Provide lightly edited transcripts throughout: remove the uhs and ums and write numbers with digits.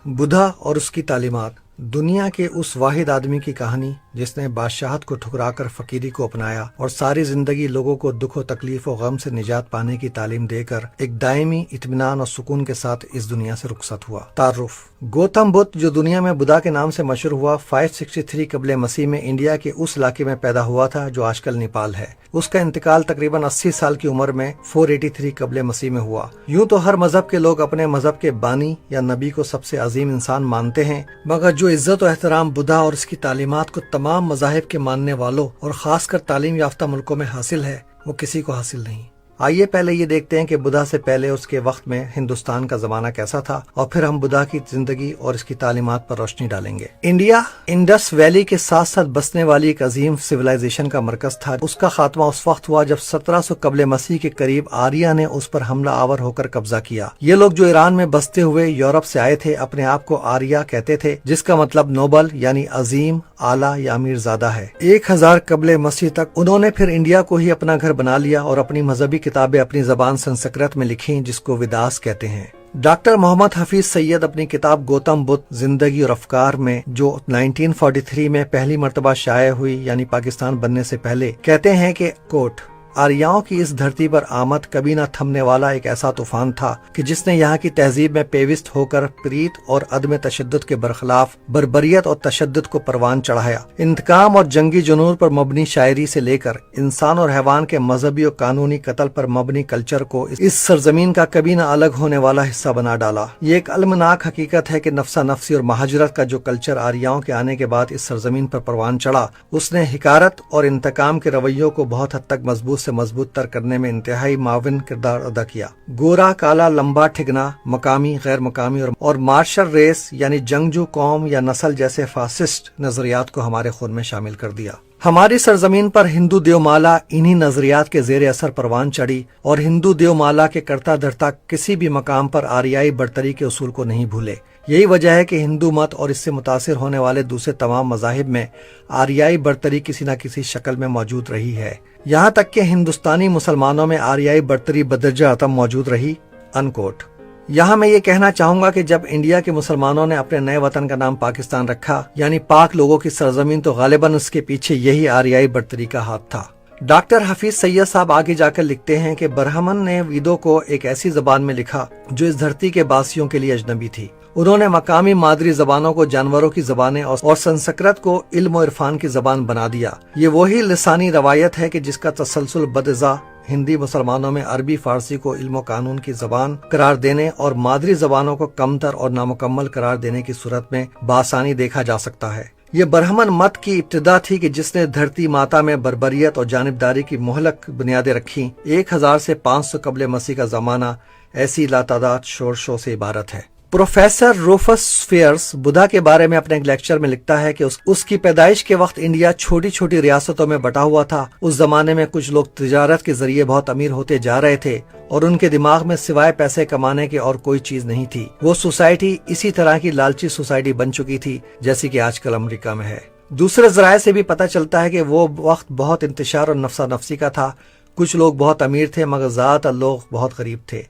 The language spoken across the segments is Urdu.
بدھا اور اس کی تعلیمات، دنیا کے اس واحد آدمی کی کہانی جس نے بادشاہت کو ٹھکرا کر فقیری کو اپنایا اور ساری زندگی لوگوں کو دکھ و تکلیف و غم سے نجات پانے کی تعلیم دے کر ایک دائمی اطمینان اور سکون کے ساتھ اس دنیا سے رخصت ہوا۔ تعارف: گوتم بدھ، جو دنیا میں بدھا کے نام سے مشہور ہوا، 563 قبل مسیح میں انڈیا کے اس علاقے میں پیدا ہوا تھا جو آج کل نیپال ہے۔ اس کا انتقال تقریباً 80 سال کی عمر میں 483 قبل مسیح میں ہوا۔ یوں تو ہر مذہب کے لوگ اپنے مذہب کے بانی یا نبی کو سب سے عظیم انسان مانتے ہیں، مگر جو عزت و احترام بدھا اور اس کی تعلیمات کو تمام مذاہب کے ماننے والوں اور خاص کر تعلیم یافتہ ملکوں میں حاصل ہے، وہ کسی کو حاصل نہیں۔ آئیے پہلے یہ دیکھتے ہیں کہ بدھا سے پہلے اس کے وقت میں ہندوستان کا زمانہ کیسا تھا، اور پھر ہم بدھا کی زندگی اور اس کی تعلیمات پر روشنی ڈالیں گے۔ انڈیا انڈس ویلی کے ساتھ ساتھ بسنے والی ایک عظیم سویلائزیشن کا مرکز تھا۔ اس کا خاتمہ اس وقت ہوا جب 1700 قبل مسیح کے قریب آریہ نے اس پر حملہ آور ہو کر قبضہ کیا۔ یہ لوگ جو ایران میں بستے ہوئے یورپ سے آئے تھے اپنے آپ کو آریہ کہتے تھے، جس کا مطلب نوبل یعنی عظیم، اعلیٰ یا امیر زادہ ہے۔ 1000 قبل مسیح تک انہوں نے پھر انڈیا کو ہی اپنا گھر بنا لیا اور اپنی مذہبی کتابیں اپنی زبان سنسکرت میں لکھیں، جس کو ویداس کہتے ہیں۔ ڈاکٹر محمد حفیظ سید اپنی کتاب گوتم بدھ زندگی اور افکار میں، جو 1943 میں پہلی مرتبہ شائع ہوئی یعنی پاکستان بننے سے پہلے، کہتے ہیں کہ کوٹ آریاؤں کی اس دھرتی پر آمد کبھی نہ تھمنے والا ایک ایسا طوفان تھا کہ جس نے یہاں کی تہذیب میں پیوست ہو کر پریت اور عدم تشدد کے برخلاف بربریت اور تشدد کو پروان چڑھایا۔ انتقام اور جنگی جنون پر مبنی شاعری سے لے کر انسان اور حیوان کے مذہبی اور قانونی قتل پر مبنی کلچر کو اس سرزمین کا کبھی نہ الگ ہونے والا حصہ بنا ڈالا۔ یہ ایک المناک حقیقت ہے کہ نفسہ نفسی اور مہاجرت کا جو کلچر آریاؤں کے آنے کے بعد اس سرزمین پر پروان چڑھا، اس نے حکارت اور انتقام کے رویوں کو بہت حد تک مضبوط سے مضبوط تر کرنے میں انتہائی معاون کردار ادا کیا۔ گورا، کالا، لمبا، ٹھگنا، مقامی، غیر مقامی اور مارشل ریس یعنی جنگجو قوم یا نسل جیسے فاسسٹ نظریات کو ہمارے خون میں شامل کر دیا۔ ہماری سرزمین پر ہندو دیو مالا انہی نظریات کے زیر اثر پروان چڑھی، اور ہندو دیو مالا کے کرتا دھرتا کسی بھی مقام پر آریائی برتری کے اصول کو نہیں بھولے۔ یہی وجہ ہے کہ ہندو مت اور اس سے متاثر ہونے والے دوسرے تمام مذاہب میں آریائی برتری کسی نہ کسی شکل میں موجود رہی ہے، یہاں تک کہ ہندوستانی مسلمانوں میں آریائی برتری بدرجہ اتم موجود رہی۔ انکوٹ۔ یہاں میں یہ کہنا چاہوں گا کہ جب انڈیا کے مسلمانوں نے اپنے نئے وطن کا نام پاکستان رکھا، یعنی پاک لوگوں کی سرزمین، تو غالباً اس کے پیچھے یہی آریائی برتری کا ہاتھ تھا۔ ڈاکٹر حفیظ سید صاحب آگے جا کر لکھتے ہیں کہ برہمن نے ویدوں کو ایک ایسی زبان میں لکھا جو اس دھرتی کے باسیوں کے لیے اجنبی تھی۔ انہوں نے مقامی مادری زبانوں کو جانوروں کی زبانیں اور سنسکرت کو علم و عرفان کی زبان بنا دیا۔ یہ وہی لسانی روایت ہے کہ جس کا تسلسل بدضا ہندی مسلمانوں میں عربی فارسی کو علم و قانون کی زبان قرار دینے اور مادری زبانوں کو کمتر اور نامکمل قرار دینے کی صورت میں بآسانی دیکھا جا سکتا ہے۔ یہ برہمن مت کی ابتدا تھی کہ جس نے دھرتی ماتا میں بربریت اور جانبداری کی مہلک بنیادیں رکھی۔ 1000 سے 500 قبل مسیح کا زمانہ ایسی لاتعداد شور شو سے عبارت ہے۔ پروفیسر روفس فیئرس بدھا کے بارے میں اپنے ایک لیکچر میں لکھتا ہے کہ اس کی پیدائش کے وقت انڈیا چھوٹی چھوٹی ریاستوں میں بٹا ہوا تھا۔ اس زمانے میں کچھ لوگ تجارت کے ذریعے بہت امیر ہوتے جا رہے تھے اور ان کے دماغ میں سوائے پیسے کمانے کے اور کوئی چیز نہیں تھی۔ وہ سوسائٹی اسی طرح کی لالچی سوسائٹی بن چکی تھی جیسی کہ آج کل امریکہ میں ہے۔ دوسرے ذرائع سے بھی پتہ چلتا ہے کہ وہ وقت بہت انتشار اور نفسا نفسی کا تھا۔ کچھ لوگ بہت امیر تھے مگر زیادہ تر لوگ بہت غریب تھے۔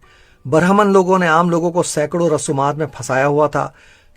برہمن لوگوں نے عام لوگوں کو سینکڑوں رسومات میں پھنسایا ہوا تھا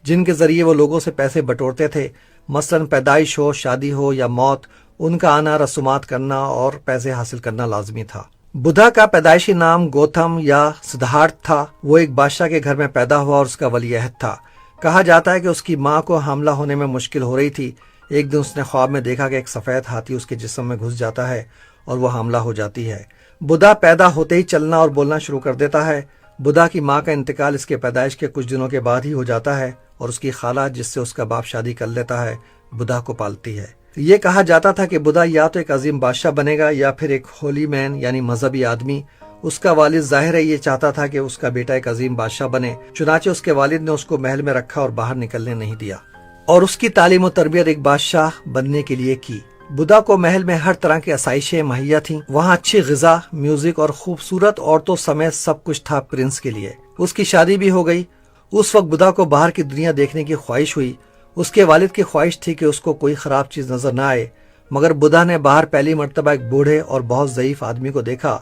جن کے ذریعے وہ لوگوں سے پیسے بٹورتے تھے۔ مثلاً پیدائش ہو، شادی ہو یا موت، ان کا آنا، رسومات کرنا اور پیسے حاصل کرنا لازمی تھا۔ بدھا کا پیدائشی نام گوتم یا سدھارتھ تھا۔ وہ ایک بادشاہ کے گھر میں پیدا ہوا اور اس کا ولی عہد تھا۔ کہا جاتا ہے کہ اس کی ماں کو حاملہ ہونے میں مشکل ہو رہی تھی۔ ایک دن اس نے خواب میں دیکھا کہ ایک سفید ہاتھی اس کے جسم میں گھس جاتا ہے اور وہ حاملہ ہو جاتی ہے۔ بدھا پیدا ہوتے ہی چلنا اور بولنا شروع کر دیتا ہے۔ بدھا کی ماں کا انتقال اس کے پیدائش کے کچھ دنوں کے بعد ہی ہو جاتا ہے اور اس کی خالہ، جس سے اس کا باپ شادی کر لیتا ہے، بدھا کو پالتی ہے۔ یہ کہا جاتا تھا کہ بدھا یا تو ایک عظیم بادشاہ بنے گا یا پھر ایک ہولی مین یعنی مذہبی آدمی۔ اس کا والد ظاہر ہے یہ چاہتا تھا کہ اس کا بیٹا ایک عظیم بادشاہ بنے، چنانچہ اس کے والد نے اس کو محل میں رکھا اور باہر نکلنے نہیں دیا اور اس کی تعلیم و تربیت ایک بادشاہ بننے کے لیے کی۔ بدھا کو محل میں ہر طرح کی آسائشیں مہیا تھیں۔ وہاں اچھی غذا، میوزک اور خوبصورت عورتوں سمیت سب کچھ تھا پرنس کے لیے۔ اس کی شادی بھی ہو گئی۔ اس وقت بدھا کو باہر کی دنیا دیکھنے کی خواہش ہوئی۔ اس کے والد کی خواہش تھی کہ اس کو کوئی خراب چیز نظر نہ آئے، مگر بدھا نے باہر پہلی مرتبہ ایک بوڑھے اور بہت ضعیف آدمی کو دیکھا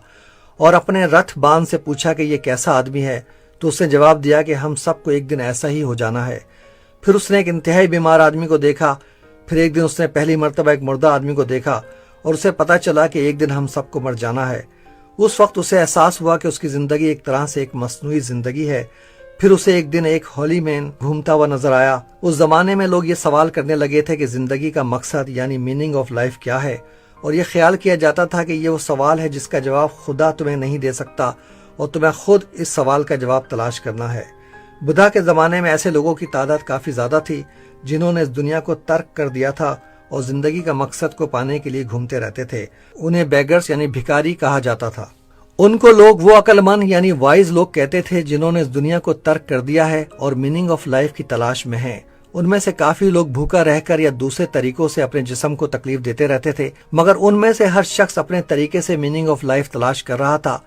اور اپنے رتھ باندھ سے پوچھا کہ یہ کیسا آدمی ہے، تو اس نے جواب دیا کہ ہم سب کو ایک دن ایسا ہی ہو جانا ہے۔ پھر اس نے ایک انتہائی بیمار آدمی کو دیکھا۔ پھر ایک دن اس نے پہلی مرتبہ ایک مردہ آدمی کو دیکھا اور اسے پتا چلا کہ ایک دن ہم سب کو مر جانا ہے۔ اس وقت اسے احساس ہوا کہ اس کی زندگی ایک طرح سے ایک مصنوعی زندگی ہے۔ پھر اسے ایک دن ایک ہولی مین گھومتا ہوا نظر آیا۔ اس زمانے میں لوگ یہ سوال کرنے لگے تھے کہ زندگی کا مقصد یعنی میننگ آف لائف کیا ہے، اور یہ خیال کیا جاتا تھا کہ یہ وہ سوال ہے جس کا جواب خدا تمہیں نہیں دے سکتا اور تمہیں خود اس سوال کا جواب تلاش کرنا ہے۔ بدھا کے زمانے میں ایسے لوگوں کی تعداد کافی زیادہ تھی جنہوں نے اس دنیا کو ترک کر دیا تھا اور زندگی کا مقصد کو پانے کے لیے گھومتے رہتے تھے۔ انہیں بیگرز یعنی بھکاری کہا جاتا تھا۔ ان کو لوگ وہ عقل مند یعنی وائز لوگ کہتے تھے جنہوں نے اس دنیا کو ترک کر دیا ہے اور میننگ آف لائف کی تلاش میں ہیں۔ ان میں سے کافی لوگ بھوکا رہ کر یا دوسرے طریقوں سے اپنے جسم کو تکلیف دیتے رہتے تھے، مگر ان میں سے ہر شخص اپنے طریقے سے میننگ آف لائف تلاش کر رہا تھا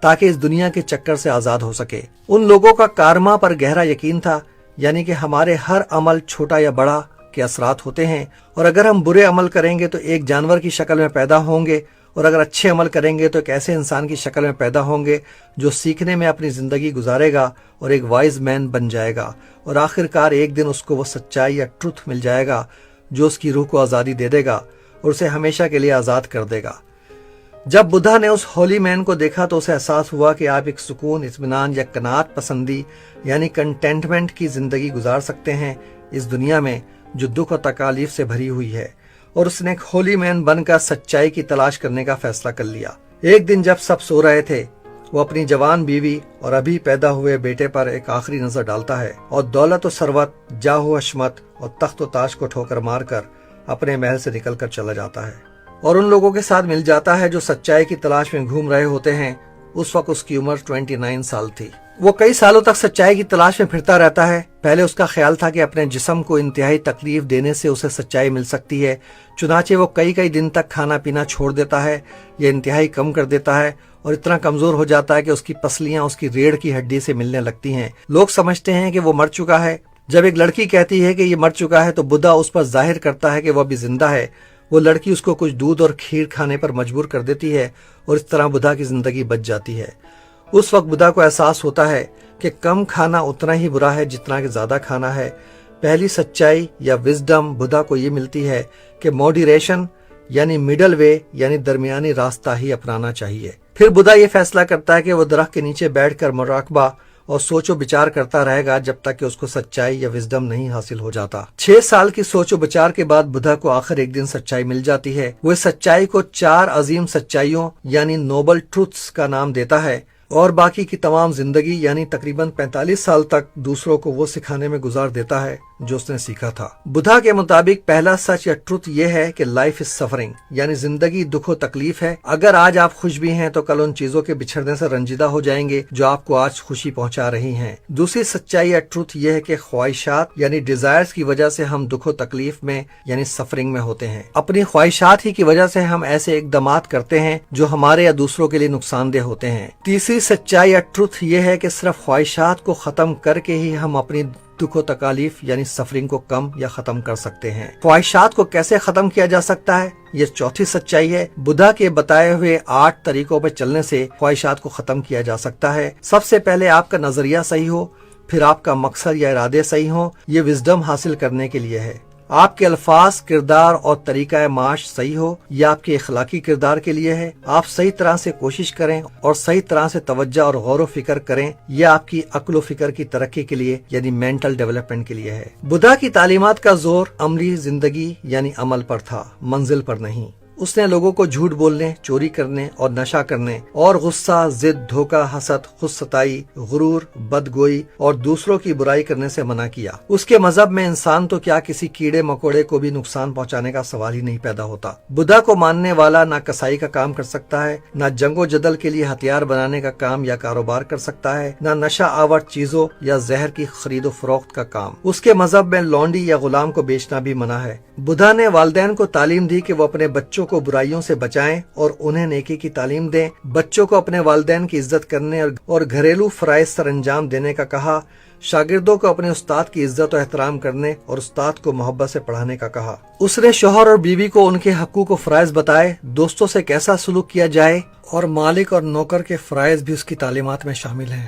تاکہ اس دنیا کے چکر سے آزاد ہو سکے۔ ان لوگوں کا کارما پر گہرا یقین تھا، یعنی کہ ہمارے ہر عمل چھوٹا یا بڑا کے اثرات ہوتے ہیں، اور اگر ہم برے عمل کریں گے تو ایک جانور کی شکل میں پیدا ہوں گے، اور اگر اچھے عمل کریں گے تو ایک ایسے انسان کی شکل میں پیدا ہوں گے جو سیکھنے میں اپنی زندگی گزارے گا اور ایک وائز مین بن جائے گا، اور آخر کار ایک دن اس کو وہ سچائی یا ٹروتھ مل جائے گا جو اس کی روح کو آزادی دے دے گا اور اسے ہمیشہ کے لیے آزاد کر دے گا۔ جب بدھا نے اس ہولی مین کو دیکھا تو اسے احساس ہوا کہ آپ ایک سکون، اطمینان یا قناعت پسندی یعنی کنٹینٹمنٹ کی زندگی گزار سکتے ہیں اس دنیا میں جو دکھ اور تکالیف سے بھری ہوئی ہے، اور اس نے ایک ہولی مین بن کر سچائی کی تلاش کرنے کا فیصلہ کر لیا۔ ایک دن جب سب سو رہے تھے، وہ اپنی جوان بیوی اور ابھی پیدا ہوئے بیٹے پر ایک آخری نظر ڈالتا ہے اور دولت و ثروت، جاہ و حشمت اور تخت و تاج کو ٹھوکر مار کر اپنے محل سے نکل کر چلا جاتا ہے اور ان لوگوں کے ساتھ مل جاتا ہے جو سچائی کی تلاش میں گھوم رہے ہوتے ہیں۔ اس وقت اس کی عمر 29 سال تھی۔ وہ کئی سالوں تک سچائی کی تلاش میں پھرتا رہتا ہے۔ پہلے اس کا خیال تھا کہ اپنے جسم کو انتہائی تکلیف دینے سے اسے سچائی مل سکتی ہے، چنانچہ وہ کئی دن تک کھانا پینا چھوڑ دیتا ہے یا انتہائی کم کر دیتا ہے اور اتنا کمزور ہو جاتا ہے کہ اس کی پسلیاں اس کی ریڑھ کی ہڈی سے ملنے لگتی ہیں۔ لوگ سمجھتے ہیں کہ وہ مر چکا ہے۔ جب ایک لڑکی کہتی ہے کہ یہ مر چکا ہے تو بدھا اس پر ظاہر کرتا ہے کہ وہ ابھی زندہ ہے۔ وہ لڑکی اس کو کچھ دودھ اور کھیر کھانے پر مجبور کر دیتی ہے اور اس طرح بدھا کی زندگی بچ جاتی ہے۔ اس وقت بدھا کو احساس ہوتا ہے کہ کم کھانا اتنا ہی برا ہے جتنا کہ زیادہ کھانا ہے۔ پہلی سچائی یا وزڈم بدھا کو یہ ملتی ہے کہ موڈیریشن یعنی مڈل وے یعنی درمیانی راستہ ہی اپنانا چاہیے۔ پھر بدھا یہ فیصلہ کرتا ہے کہ وہ درخت کے نیچے بیٹھ کر مراقبہ اور سوچ و بچار کرتا رہے گا جب تک کہ اس کو سچائی یا وزڈم نہیں حاصل ہو جاتا۔ 6 سال کی سوچ و بچار کے بعد بدھا کو آخر ایک دن سچائی مل جاتی ہے۔ وہ اس سچائی کو 4 عظیم سچائیوں یعنی نوبل ٹروتھس کا نام دیتا ہے اور باقی کی تمام زندگی یعنی تقریباً 45 سال تک دوسروں کو وہ سکھانے میں گزار دیتا ہے جو اس نے سیکھا تھا۔ بدھا کے مطابق پہلا سچ یا ٹروتھ یہ ہے کہ لائف از سفرنگ یعنی زندگی دکھ و تکلیف ہے۔ اگر آج آپ خوش بھی ہیں تو کل ان چیزوں کے بچھڑنے سے رنجیدہ ہو جائیں گے جو آپ کو آج خوشی پہنچا رہی ہیں۔ دوسری سچائی یا ٹروتھ یہ ہے کہ خواہشات یعنی ڈیزائرز کی وجہ سے ہم دکھ و تکلیف میں یعنی سفرنگ میں ہوتے ہیں۔ اپنی خواہشات ہی کی وجہ سے ہم ایسے اقدامات کرتے ہیں جو ہمارے یا دوسروں کے لیے نقصان دہ ہوتے ہیں۔ تیسری سچائی یا ٹروتھ یہ ہے کہ صرف خواہشات کو ختم کر کے ہی ہم اپنی دکھ و تکالیف یعنی سفرنگ کو کم یا ختم کر سکتے ہیں۔ خواہشات کو کیسے ختم کیا جا سکتا ہے، یہ چوتھی سچائی ہے۔ بدھا کے بتائے ہوئے 8 طریقوں پر چلنے سے خواہشات کو ختم کیا جا سکتا ہے۔ سب سے پہلے آپ کا نظریہ صحیح ہو، پھر آپ کا مقصد یا ارادے صحیح ہو۔ یہ وزڈم حاصل کرنے کے لیے ہے۔ آپ کے الفاظ، کردار اور طریقہ معاش صحیح ہو، یہ آپ کے اخلاقی کردار کے لیے ہے۔ آپ صحیح طرح سے کوشش کریں اور صحیح طرح سے توجہ اور غور و فکر کریں، یہ آپ کی عقل و فکر کی ترقی کے لیے یعنی مینٹل ڈیولپمنٹ کے لیے ہے۔ بدھا کی تعلیمات کا زور عملی زندگی یعنی عمل پر تھا، منزل پر نہیں۔ اس نے لوگوں کو جھوٹ بولنے، چوری کرنے اور نشہ کرنے اور غصہ، ضد، دھوکہ، حسد، خود ستائی، غرور، بدگوئی اور دوسروں کی برائی کرنے سے منع کیا۔ اس کے مذہب میں انسان تو کیا کسی کیڑے مکوڑے کو بھی نقصان پہنچانے کا سوال ہی نہیں پیدا ہوتا۔ بدھا کو ماننے والا نہ کسائی کا کام کر سکتا ہے، نہ جنگ و جدل کے لیے ہتھیار بنانے کا کام یا کاروبار کر سکتا ہے، نہ نشہ آور چیزوں یا زہر کی خرید و فروخت کا کام۔ اس کے مذہب میں لونڈی یا غلام کو بیچنا بھی منع ہے۔ بدھا نے والدین کو تعلیم دی کہ وہ اپنے بچوں کو برائیوں سے بچائیں اور انہیں نیکی کی تعلیم دیں۔ بچوں کو اپنے والدین کی عزت کرنے اور گھریلو فرائض سر انجام دینے کا کہا۔ شاگردوں کو اپنے استاد کی عزت و احترام کرنے اور استاد کو محبت سے پڑھانے کا کہا۔ اس نے شوہر اور بیوی کو ان کے حقوق و فرائض بتائے، دوستوں سے کیسا سلوک کیا جائے اور مالک اور نوکر کے فرائض بھی اس کی تعلیمات میں شامل ہیں۔